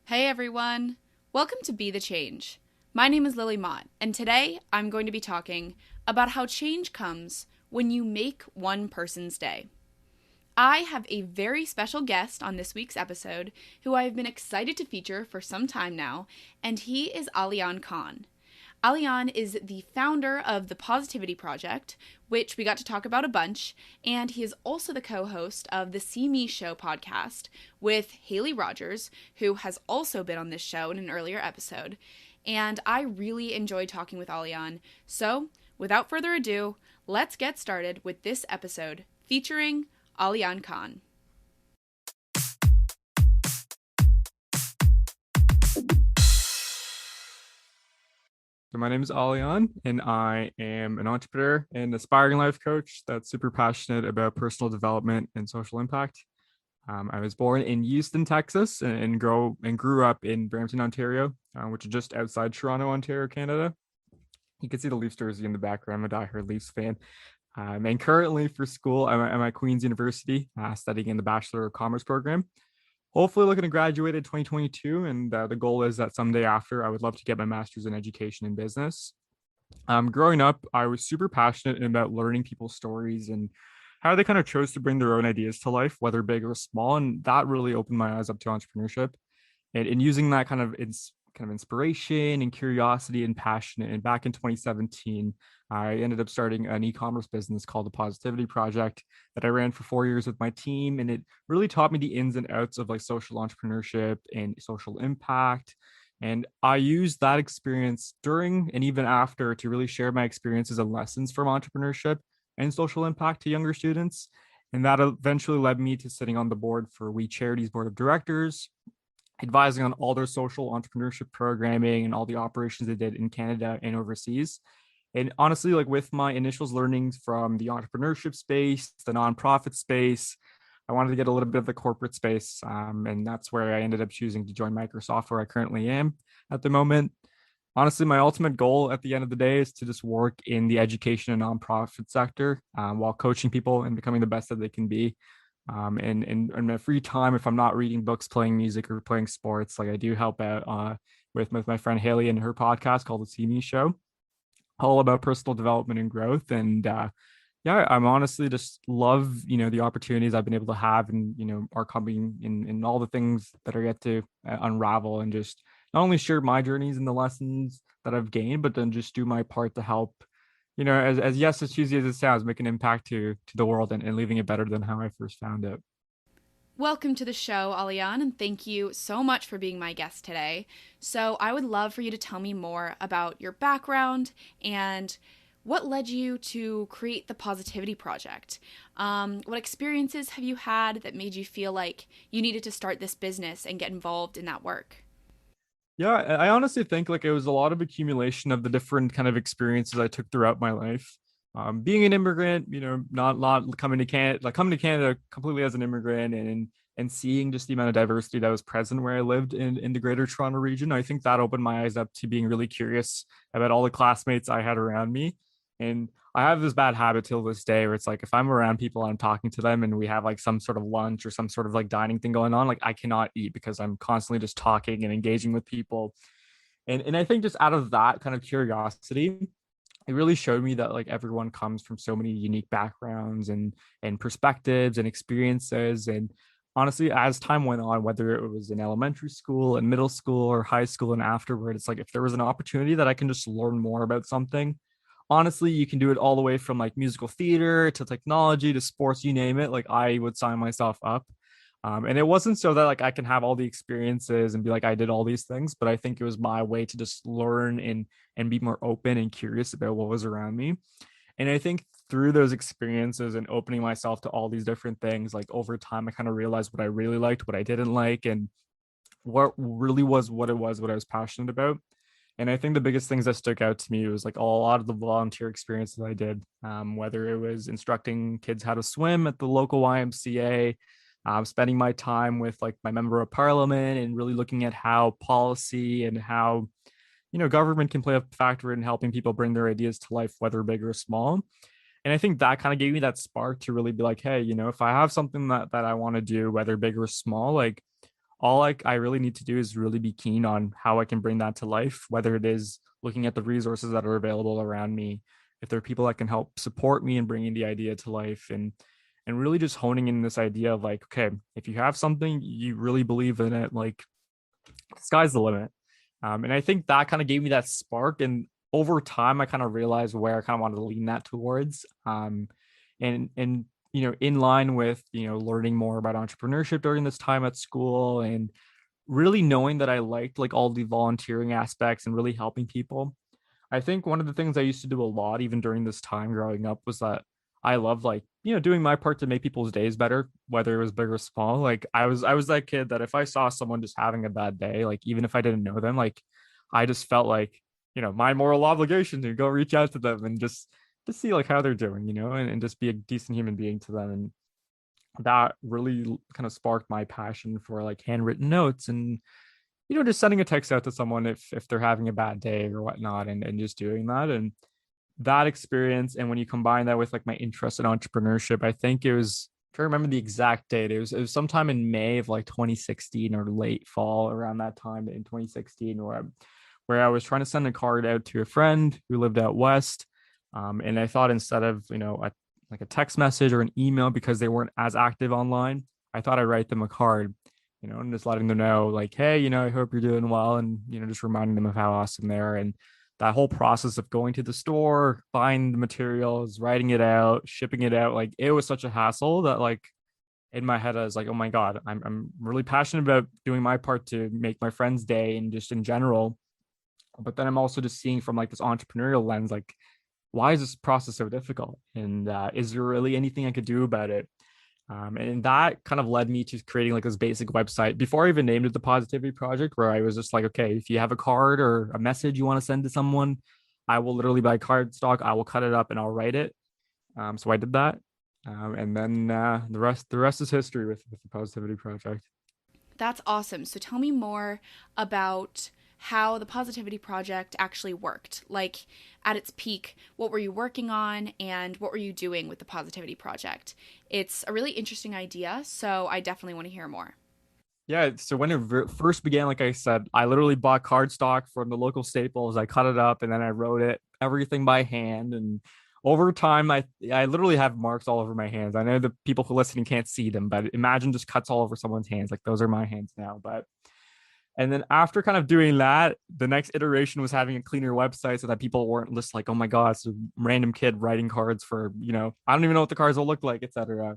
Hey everyone! Welcome to Be the Change. My name is Lily Mott, and today I'm going to be talking about how change comes when you make one person's day. I have a very special guest on this week's episode who I have been excited to feature for some time now, and he is Aaliyan Khan. Aaliyan is the founder of the Positivity Project, which we got to talk about a bunch, and he is also the co-host of the See Me Show podcast with Haley Rogers, who has also been on this show in an earlier episode. And I really enjoyed talking with Aaliyan. So, without further ado, let's get started with this episode featuring Aaliyan Khan. So my name is Aaliyan, and I am an entrepreneur and aspiring life coach that's super passionate about personal development and social impact. I was born in Houston, Texas, and grew up in Brampton, Ontario, which is just outside Toronto, Ontario, Canada. You can see the Leafs jersey in the background. I'm a diehard Leafs fan. And currently for school, I'm at Queen's University, studying in the Bachelor of Commerce program. Hopefully looking to graduate in 2022, and the goal is that someday after I would love to get my master's in education and business. Growing up, I was super passionate about learning people's stories and how they kind of chose to bring their own ideas to life, whether big or small, and that really opened my eyes up to entrepreneurship and using that kind of inspiration and curiosity and passion. And back in 2017, I ended up starting an e-commerce business called the Positivity Project that I ran for 4 years with my team. And it really taught me the ins and outs of like social entrepreneurship and social impact. And I used that experience during and even after to really share my experiences and lessons from entrepreneurship and social impact to younger students. And that eventually led me to sitting on the board for We Charities Board of Directors, advising on all their social entrepreneurship programming and all the operations they did in Canada and overseas. And honestly, like with my initial learnings from the entrepreneurship space, the nonprofit space, I wanted to get a little bit of the corporate space. And that's where I ended up choosing to join Microsoft, where I currently am at the moment. Honestly, my ultimate goal at the end of the day is to just work in the education and nonprofit sector, while coaching people and becoming the best that they can be. And in my free time, if I'm not reading books, playing music, or playing sports, like I do help out with my friend Haley and her podcast called the See Me Show, all about personal development and growth. And yeah, I'm honestly just love, the opportunities I've been able to have and, are coming in all the things that are yet to unravel, and just not only share my journeys and the lessons that I've gained, but then just do my part to help, as yes, as cheesy as it sounds, make an impact to the world, and leaving it better than how I first found it. Welcome to the show, Aaliyan, and thank you so much for being my guest today. So, I would love for you to tell me more about your background and what led you to create the Positivity Project. What experiences have you had that made you feel like you needed to start this business and get involved in that work? Yeah, I honestly think like it was a lot of accumulation of the different kind of experiences I took throughout my life. Being an immigrant, not coming to Canada, like coming to Canada completely as an immigrant, and seeing just the amount of diversity that was present where I lived in the greater Toronto region. I think that opened my eyes up to being really curious about all the classmates I had around me. And I have this bad habit till this day where it's like if I'm around people and I'm talking to them and we have like some sort of lunch or some sort of like dining thing going on, like I cannot eat because I'm constantly just talking and engaging with people. And I think just out of that kind of curiosity, it really showed me that like everyone comes from so many unique backgrounds and perspectives and experiences. And honestly, as time went on, whether it was in elementary school and middle school or high school and afterward, it's like if there was an opportunity that I can just learn more about something, honestly, you can do it all the way from like musical theater to technology to sports, you name it. Like I would sign myself up. And it wasn't so that like I can have all the experiences and be like I did all these things, but I think it was my way to just learn and be more open and curious about what was around me. And I think through those experiences and opening myself to all these different things, like over time, I kind of realized what I really liked, what I didn't like, and what really was what I was passionate about. And I think the biggest things that stuck out to me was like a lot of the volunteer experiences I did, whether it was instructing kids how to swim at the local YMCA, spending my time with like my member of parliament and really looking at how policy and how, government can play a factor in helping people bring their ideas to life, whether big or small. And I think that kind of gave me that spark to really be like, hey, if I have something that I want to do, whether big or small, like all I really need to do is really be keen on how I can bring that to life, whether it is looking at the resources that are available around me, if there are people that can help support me in bringing the idea to life, and really just honing in this idea of like, okay, if you have something, you really believe in it, like the sky's the limit. And I think that kind of gave me that spark. And over time, I kind of realized where I kind of wanted to lean that towards. And in line with learning more about entrepreneurship during this time at school, and really knowing that I liked like all the volunteering aspects and really helping people. I think one of the things I used to do a lot, even during this time growing up, was that I love like, doing my part to make people's days better, whether it was big or small. Like I was that kid that if I saw someone just having a bad day, like even if I didn't know them, like I just felt like, my moral obligation to go reach out to them and just to see like how they're doing, and just be a decent human being to them. And that really kind of sparked my passion for like handwritten notes and just sending a text out to someone if they're having a bad day or whatnot, and just doing that. And that experience, and when you combine that with like my interest in entrepreneurship, I think it was, if I remember the exact date, it was sometime in May of like 2016 or late fall around that time in 2016, where I was trying to send a card out to a friend who lived out west. And I thought, instead of like a text message or an email, because they weren't as active online, I thought I'd write them a card, and just letting them know like, hey, I hope you're doing well, and just reminding them of how awesome they are. And that whole process of going to the store, buying the materials, writing it out, shipping it out, like it was such a hassle that like in my head I was like, oh my God, I'm really passionate about doing my part to make my friend's day and just in general. But then I'm also just seeing from like this entrepreneurial lens, like, why is this process so difficult? And is there really anything I could do about it? And that kind of led me to creating like this basic website before I even named it the Positivity Project, where I was just like, okay, if you have a card or a message you want to send to someone, I will literally buy cardstock, I will cut it up and I'll write it. So I did that. And then the rest is history with the Positivity Project. That's awesome. So tell me more about how the Positivity Project actually worked. Like at its peak, what were you working on and what were you doing with the Positivity Project? It's a really interesting idea, so I definitely want to hear more. Yeah, so when it first began, like I said, I literally bought cardstock from the local Staples. I cut it up and then I wrote it everything by hand. And over time, I literally have marks all over my hands. I know the people who are listening can't see them, but imagine just cuts all over someone's hands. Like those are my hands now. But and then after kind of doing that, the next iteration was having a cleaner website so that people weren't just like, oh my God, it's a random kid writing cards for, I don't even know what the cards will look like, etc.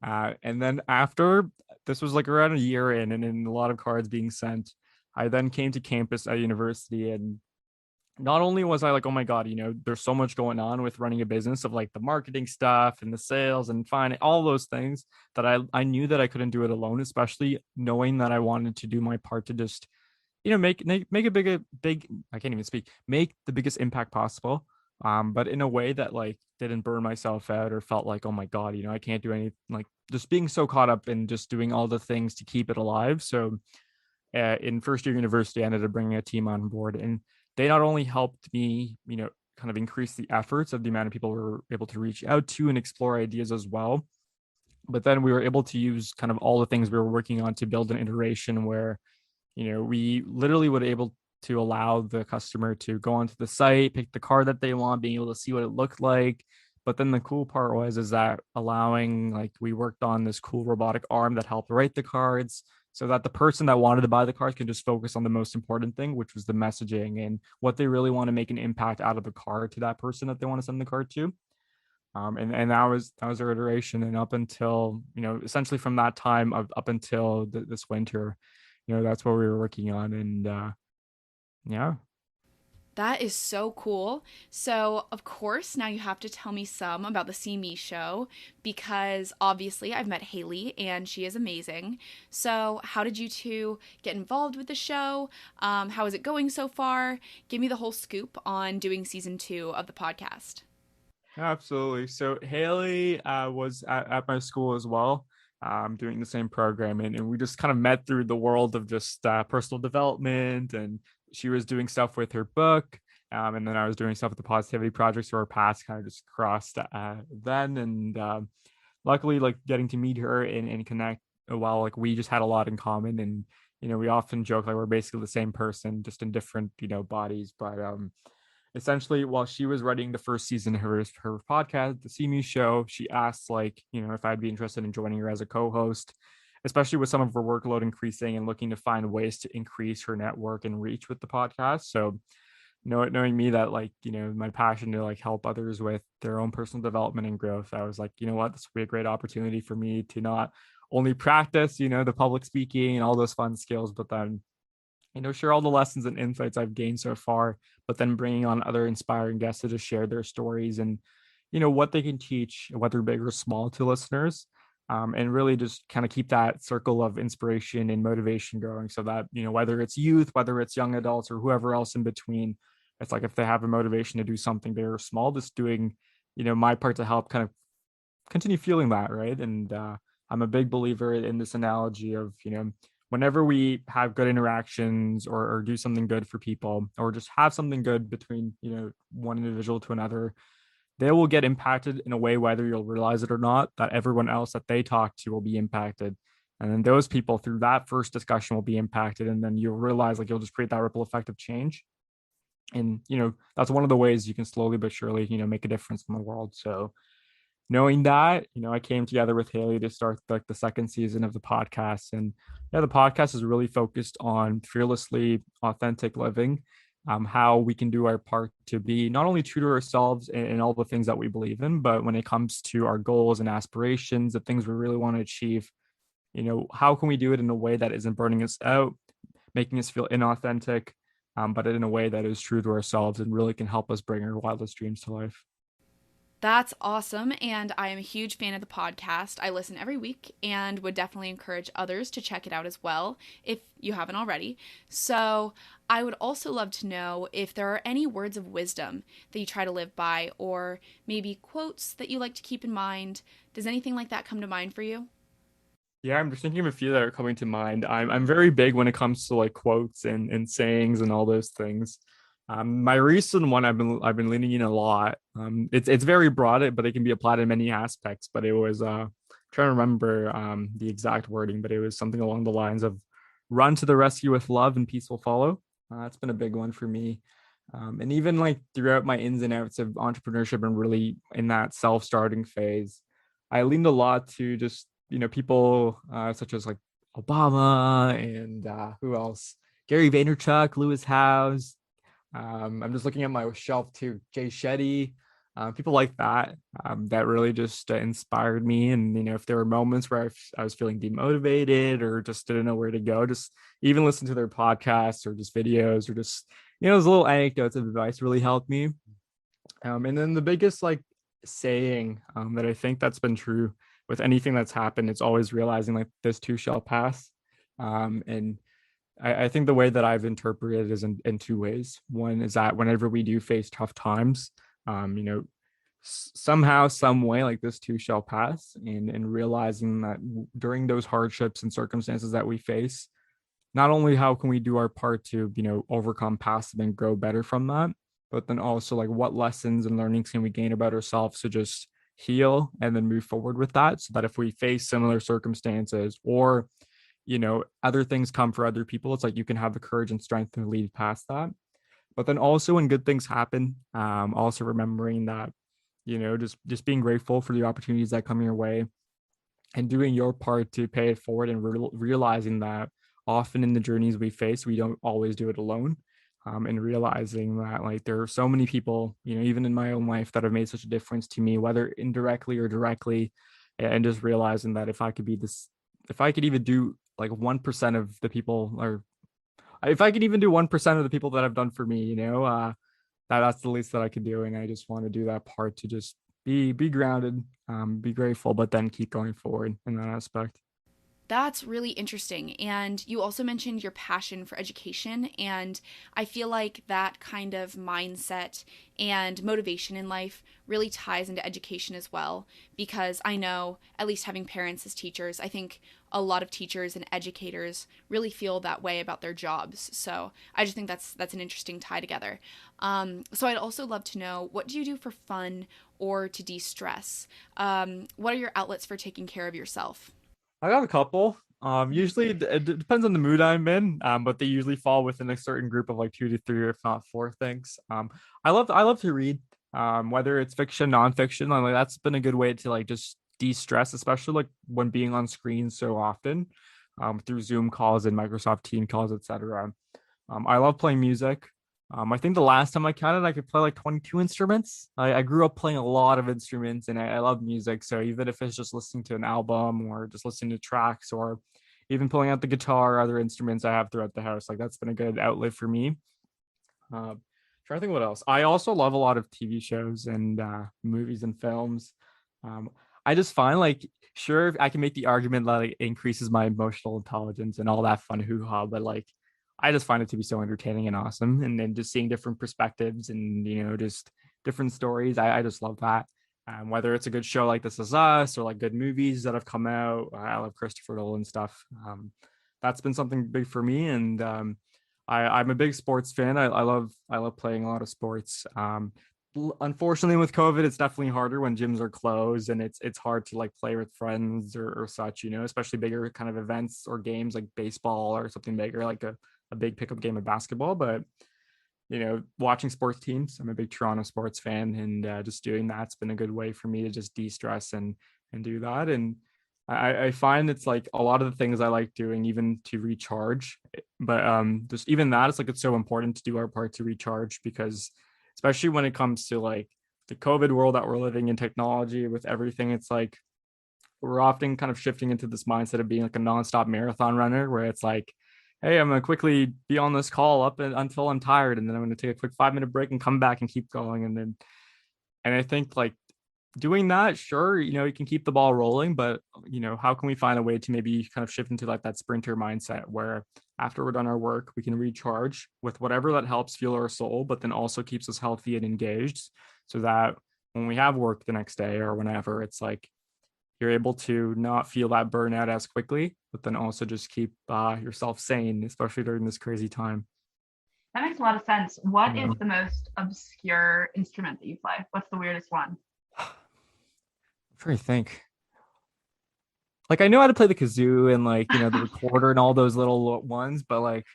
And then after this was like around a year in, and in a lot of cards being sent, I then came to campus at university. And not only was I like, oh my God, there's so much going on with running a business of like the marketing stuff and the sales and finding all those things, that I knew that I couldn't do it alone, especially knowing that I wanted to do my part to just, make a big, I can't even speak, make the biggest impact possible. But in a way that like didn't burn myself out or felt like, oh my God, I can't do any, like just being so caught up in just doing all the things to keep it alive. So in first year university, I ended up bringing a team on board, and they not only helped me, kind of increase the efforts of the amount of people we were able to reach out to and explore ideas as well. But then we were able to use kind of all the things we were working on to build an iteration where, we literally would able to allow the customer to go onto the site, pick the card that they want, being able to see what it looked like. But then the cool part was is that allowing, like, we worked on this cool robotic arm that helped write the cards, so that the person that wanted to buy the cards can just focus on the most important thing, which was the messaging and what they really want to make an impact out of the card to that person that they want to send the card to. And that was our iteration. And up until, essentially from that time up until this winter, that's what we were working on. And yeah. That is so cool. So, of course, now you have to tell me some about the See Me show because obviously I've met Haley and she is amazing. So, how did you two get involved with the show? How is it going so far? Give me the whole scoop on doing season 2 of the podcast. Absolutely. So Haley was at my school as well, doing the same program, and we just kind of met through the world of just personal development, and she was doing stuff with her book, and then I was doing stuff with the Positivity Project, so our paths kind of just crossed then, and luckily, like getting to meet her and connect. while like we just had a lot in common, and we often joke like we're basically the same person, just in different bodies. But essentially, while she was writing the first season of her podcast, the See Me Show, she asked like if I'd be interested in joining her as a co-host, especially with some of her workload increasing and looking to find ways to increase her network and reach with the podcast. So knowing me that like my passion to like help others with their own personal development and growth, I was like, what, this would be a great opportunity for me to not only practice the public speaking and all those fun skills, but then share all the lessons and insights I've gained so far, but then bringing on other inspiring guests to just share their stories and what they can teach, whether big or small, to listeners. And really just kind of keep that circle of inspiration and motivation going, so that whether it's youth, whether it's young adults, or whoever else in between, it's like if they have a motivation to do something big or small, just doing my part to help kind of continue feeling that, right? And I'm a big believer in this analogy of whenever we have good interactions, or do something good for people, or just have something good between one individual to another, they will get impacted in a way, whether you'll realize it or not, that everyone else that they talk to will be impacted. And then those people through that first discussion will be impacted. And then you'll realize like you'll just create that ripple effect of change. And, that's one of the ways you can slowly but surely, make a difference in the world. So knowing that, I came together with Haley to start like the second season of the podcast. And yeah, the podcast is really focused on fearlessly authentic living, how we can do our part to be not only true to ourselves and all the things that we believe in, but when it comes to our goals and aspirations, the things we really want to achieve, how can we do it in a way that isn't burning us out, making us feel inauthentic, but in a way that is true to ourselves and really can help us bring our wildest dreams to life. That's awesome. And I am a huge fan of the podcast. I listen every week and would definitely encourage others to check it out as well if you haven't already. So, I would also love to know if there are any words of wisdom that you try to live by, or maybe quotes that you like to keep in mind. Does anything like that come to mind for you? Yeah, I'm just thinking of a few that are coming to mind. I'm very big when it comes to like quotes and sayings and all those things. My recent one I've been leaning in a lot. It's very broad, but it can be applied in many aspects. But it was trying to remember the exact wording, but it was something along the lines of "Run to the rescue with love, and peace will follow." That's been a big one for me. And even like throughout my ins and outs of entrepreneurship and really in that self-starting phase, I leaned a lot to just people such as like Obama and who else? Gary Vaynerchuk, Lewis Howes. I'm just looking at my shelf too. Jay Shetty, people like that, that really just inspired me. And if there were moments where I was feeling demotivated or just didn't know where to go, just even listen to their podcasts or just videos or just those little anecdotes of advice really helped me. And then the biggest like saying that I think that's been true with anything that's happened, it's always realizing like this too shall pass. And I think the way that I've interpreted it is in two ways. One is that whenever we do face tough times, somehow, some way, like this too shall pass, and realizing that during those hardships and circumstances that we face, not only how can we do our part to overcome past them and grow better from that, but then also like what lessons and learnings can we gain about ourselves to just heal and then move forward with that, so that if we face similar circumstances or other things come for other people, it's like you can have the courage and strength to lead past that. But then also when good things happen, also remembering that just being grateful for the opportunities that come your way and doing your part to pay it forward, and realizing that often in the journeys we face, we don't always do it alone. And realizing that like there are so many people, even in my own life, that have made such a difference to me, whether indirectly or directly. And just realizing that if I could even do like 1% of the people, or if I could even do 1% of the people that have done for me, that's the least that I could do. And I just want to do that part to just be grounded, be grateful, but then keep going forward in that aspect. That's really interesting. And you also mentioned your passion for education. And I feel like that kind of mindset and motivation in life really ties into education as well. Because I know, at least having parents as teachers, I think a lot of teachers and educators really feel that way about their jobs. So I just think that's an interesting tie together. So I'd also love to know, what do you do for fun or to de stress? What are your outlets for taking care of yourself? I got a couple. Usually it depends on the mood I'm in. But they usually fall within a certain group of like two to three, or if not four things. I love to read. Whether it's fiction, nonfiction, like that's been a good way to like just de-stress, especially like when being on screen so often, through Zoom calls and Microsoft Team calls, etc. I love playing music. I think the last time I counted, I could play like 22 instruments. I grew up playing a lot of instruments and I love music. So even if it's just listening to an album or just listening to tracks or even pulling out the guitar or other instruments I have throughout the house, like that's been a good outlet for me. Trying to think what else. I also love a lot of TV shows and movies and films. Um, I just find like sure I can make the argument that like, it increases my emotional intelligence and all that fun hoo ha, but like I just find it to be so entertaining and awesome. And then just seeing different perspectives and just different stories. I just love that. Whether it's a good show like This Is Us or like good movies that have come out. I love Christopher Nolan stuff. That's been something big for me. And I'm a big sports fan. I love playing a lot of sports. Unfortunately, with COVID, it's definitely harder when gyms are closed, and it's hard to like play with friends or such. Especially bigger kind of events or games like baseball or something bigger, like a big pickup game of basketball. But watching sports teams, I'm a big Toronto sports fan, and just doing that's been a good way for me to just de-stress and do that. And I find it's like a lot of the things I like doing, even to recharge. But just even that, it's like it's so important to do our part to recharge because, especially when it comes to like the COVID world that we're living in, technology with everything, it's like we're often kind of shifting into this mindset of being like a nonstop marathon runner, where it's like, hey, I'm gonna quickly be on this call until I'm tired, and then I'm gonna take a quick 5 minute break and come back and keep going, and I think like doing that, sure, you can keep the ball rolling, but how can we find a way to maybe kind of shift into like that sprinter mindset where after we're done our work, we can recharge with whatever that helps fuel our soul, but then also keeps us healthy and engaged so that when we have work the next day or whenever, it's like you're able to not feel that burnout as quickly, but then also just keep yourself sane, especially during this crazy time. That makes a lot of sense. What is Yeah. the most obscure instrument that you play? What's the weirdest one? I'm trying to think. Like I know how to play the kazoo and like the recorder and all those little ones, but like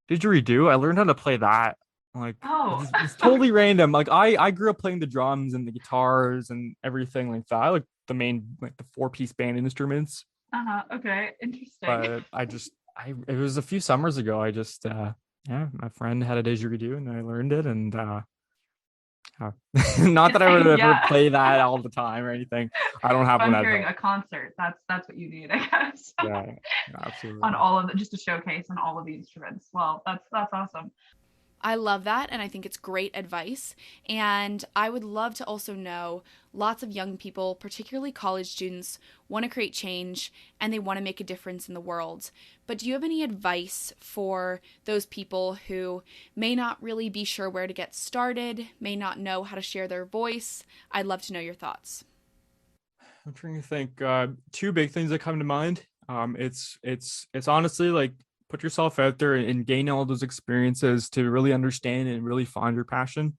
didgeridoo, I learned how to play that. Like Oh, it's totally random. Like I grew up playing the drums and the guitars and everything like that. Like the main like the four-piece band instruments. uh-huh. Okay, interesting. But I it was a few summers ago. I just yeah, my friend had a didgeridoo and I learned it and uh, not that I would ever Yeah. play that all the time or anything. I don't If have one I'm at hearing home. a concert, that's what you need, I guess. Yeah, On absolutely. all of it, just a showcase on all of the instruments. Well, that's awesome. I love that, and I think it's great advice. And I would love to also know lots of young people, particularly college students, want to create change and they want to make a difference in the world. But do you have any advice for those people who may not really be sure where to get started, may not know how to share their voice? I'd love to know your thoughts. I'm trying to think. Two big things that come to mind. It's honestly like put yourself out there and gain all those experiences to really understand and really find your passion.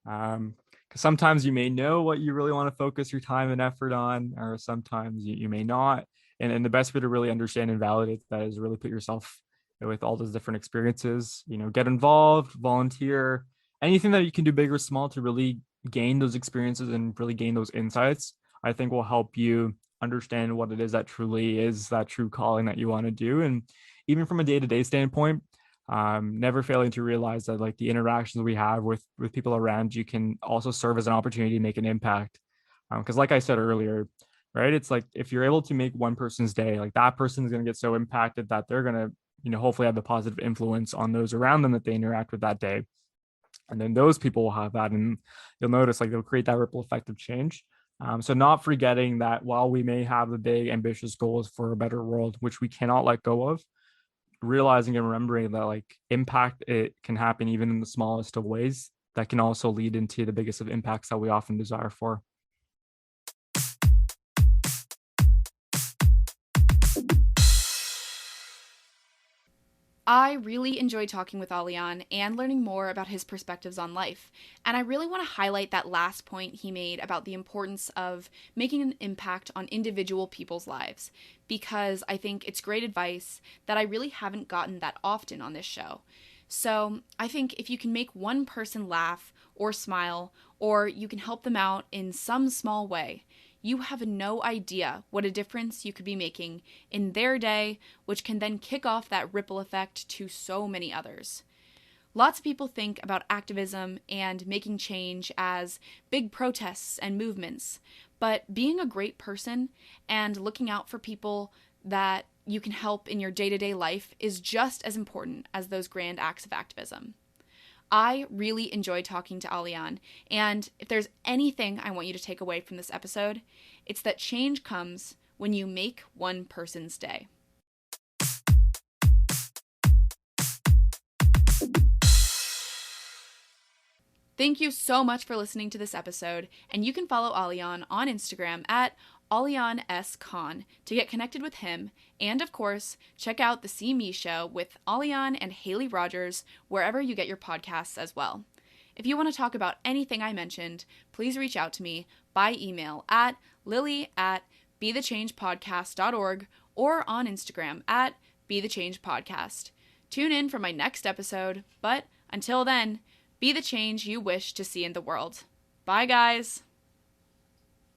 Because sometimes you may know what you really want to focus your time and effort on, or sometimes you may not. And the best way to really understand and validate that is really put yourself with all those different experiences. Get involved, volunteer, anything that you can do big or small to really gain those experiences and really gain those insights I think will help you understand what it is that truly is that true calling that you want to do. And even from a day-to-day standpoint, never failing to realize that like the interactions we have with people around you can also serve as an opportunity to make an impact. Because like I said earlier, right, it's like if you're able to make one person's day, like that person is going to get so impacted that they're going to hopefully have the positive influence on those around them that they interact with that day, and then those people will have that, and you'll notice like they'll create that ripple effect of change. So not forgetting that while we may have the big ambitious goals for a better world, which we cannot let go of, realizing and remembering that like impact, it can happen even in the smallest of ways that can also lead into the biggest of impacts that we often desire for. I really enjoyed talking with Aaliyan and learning more about his perspectives on life. And I really want to highlight that last point he made about the importance of making an impact on individual people's lives, because I think it's great advice that I really haven't gotten that often on this show. So I think if you can make one person laugh or smile, or you can help them out in some small way, you have no idea what a difference you could be making in their day, which can then kick off that ripple effect to so many others. Lots of people think about activism and making change as big protests and movements, but being a great person and looking out for people that you can help in your day-to-day life is just as important as those grand acts of activism. I really enjoyed talking to Aaliyan, and if there's anything I want you to take away from this episode, it's that change comes when you make one person's day. Thank you so much for listening to this episode, and you can follow Aaliyan on Instagram at Aaliyan Khan to get connected with him, and of course, check out the See Me Show with Aaliyan and Haley Rogers wherever you get your podcasts as well. If you want to talk about anything I mentioned, please reach out to me by email at lily@bethechangepodcast.org or on Instagram at bethechangepodcast. Tune in for my next episode, but until then, be the change you wish to see in the world. Bye, guys!